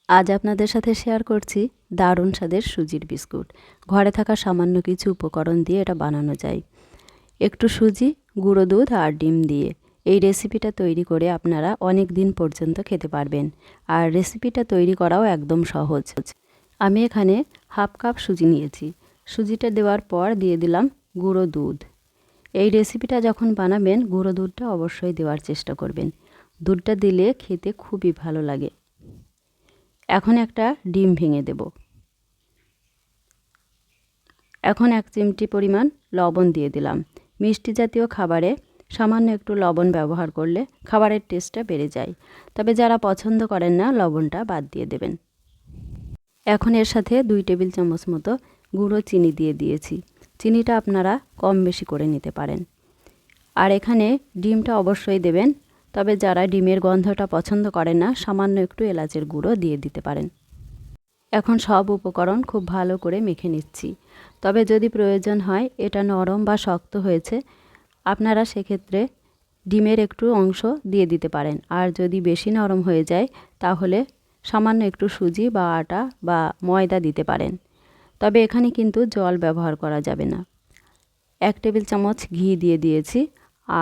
আজ আপনাদের সাথে শেয়ার করছি দারুণ স্বাদের সুজির বিস্কুট। ঘরে থাকা সামান্য কিছু উপকরণ দিয়ে এটা বানানো যায়। একটু সুজি, গুঁড়ো দুধ আর ডিম দিয়ে এই রেসিপিটা তৈরি করে আপনারা অনেক দিন পর্যন্ত খেতে পারবেন। আর রেসিপিটা তৈরি করাও একদম সহজ। আমি এখানে হাফ কাপ সুজি নিয়েছি। সুজিটা দেওয়ার পর দিয়ে দিলাম গুঁড়ো দুধ। এই রেসিপিটা যখন বানাবেন গুঁড়ো দুধটা অবশ্যই দেওয়ার চেষ্টা করবেন। দুধটা দিলে খেতে খুবই ভালো লাগে। এখন একটা ডিম ভেঙে দেব। এখন 1 চিমটি পরিমাণ লবণ দিয়ে দিলাম। মিষ্টি জাতীয় খাবারে সামান্য একটু লবণ ব্যবহার করলে খাবারের টেস্টটা বেড়ে যায়। তবে যারা পছন্দ করেন না লবণটা বাদ দিয়ে দেবেন। এখন এর সাথে 2 টেবিল চামচ মতো গুঁড়ো চিনি দিয়ে দিয়েছি। চিনিটা আপনারা কম বেশি করে নিতে পারেন। আর এখানে ডিমটা অবশ্যই দেবেন। তবে যারা ডিমের গন্ধটা পছন্দ করেন না সামান্য একটু এলাচের গুঁড়ো দিয়ে দিতে পারেন। এখন সব উপকরণ খুব ভালো করে মেখে নিচ্ছি। তবে যদি প্রয়োজন হয় এটা নরম বা শক্ত হয়েছে আপনারা সেক্ষেত্রে ডিমের একটু অংশ দিয়ে দিতে পারেন। আর যদি বেশি নরম হয়ে যায় তাহলে সামান্য একটু সুজি বা আটা বা ময়দা দিতে পারেন। তবে এখানে কিন্তু জল ব্যবহার করা যাবে না। 1 টেবিল চামচ ঘি দিয়ে দিয়েছি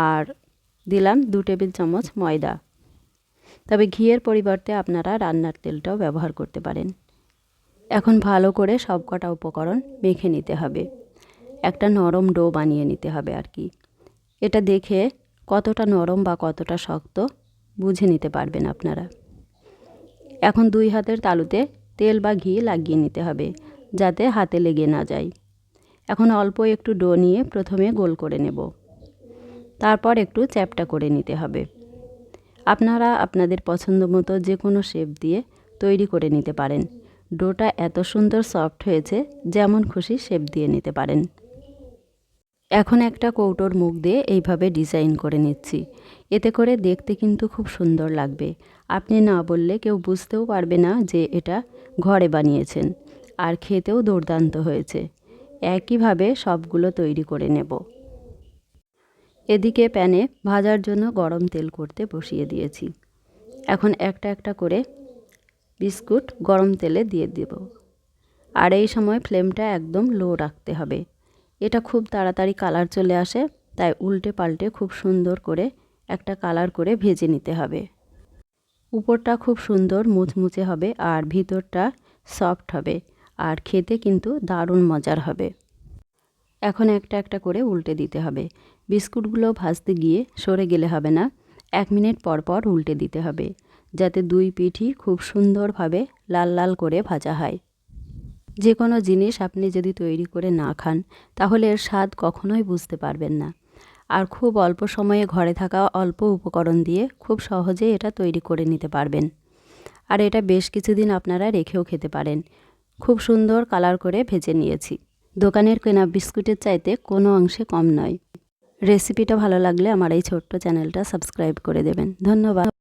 আর দিলাম 2 টেবিল চামচ ময়দা। তবে ঘিয়ের পরিবর্তে আপনারা রান্নার তেলটাও ব্যবহার করতে পারেন। এখন ভালো করে সবকটা উপকরণ মেখে নিতে হবে। একটা নরম ডো বানিয়ে নিতে হবে আর কি। এটা দেখে কতটা নরম বা কতটা শক্ত বুঝে নিতে পারবেন আপনারা। এখন 2 হাতের তালুতে তেল বা ঘি লাগিয়ে নিতে হবে যাতে হাতে লেগে না যায়। এখন অল্প একটু ডো নিয়ে প্রথমে গোল করে নেব। তারপর একটু চ্যাপ্টা করে নিতে হবে। আপনারা আপনাদের পছন্দ মতো যে কোনো শেপ দিয়ে তৈরি করে নিতে পারেন। ডোটা এত সুন্দর সফট হয়েছে যেমন খুশি শেপ দিয়ে নিতে পারেন। এখন একটা কৌটোর মুখ দিয়ে এইভাবে ডিজাইন করে নিচ্ছি। এতে করে দেখতে কিন্তু খুব সুন্দর লাগবে। আপনি না বললে কেউ বুঝতেও পারবে না যে এটা ঘরে বানিয়েছেন। আর খেতেও দুর্দান্ত হয়েছে। একইভাবে সবগুলো তৈরি করে নেব। এদিকে প্যানে ভাজার জন্য গরম তেল করতে বসিয়ে দিয়েছি। এখন একটা একটা করে বিস্কুট গরম তেলে দিয়ে দেব। আর এই সময় ফ্লেমটা একদম লো রাখতে হবে। এটা খুব তাড়াতাড়ি কালার চলে আসে, তাই উল্টে পাল্টে খুব সুন্দর করে একটা কালার করে ভেজে নিতে হবে। উপরটা খুব সুন্দর মুচমুচে হবে আর ভিতরটা সফট হবে আর খেতে কিন্তু দারুণ মজার হবে। এখন একটা একটা করে উল্টে দিতে হবে। বিস্কুটগুলো ভাজতে গিয়ে সরে গেলে হবে না, 1 মিনিট পর পর উল্টে দিতে হবে যাতে 2 পিঠই খুব সুন্দরভাবে লাল লাল করে ভাজা হয়। যে কোনো জিনিস আপনি যদি তৈরি করে না খান তাহলে এর স্বাদ কখনোই বুঝতে পারবেন না। আর খুব অল্প সময়ে ঘরে থাকা অল্প উপকরণ দিয়ে খুব সহজেই এটা তৈরি করে নিতে পারবেন। আর এটা বেশ কিছুদিন আপনারা রেখেও খেতে পারেন। খুব সুন্দর কালার করে ভেজে নিয়েছি। দোকানের কেনা বিস্কুটের চাইতে কোনো অংশে কম নয়। রেসিপিটা ভালো লাগলে আমার এই ছোট্ট চ্যানেলটা সাবস্ক্রাইব করে দেবেন। ধন্যবাদ।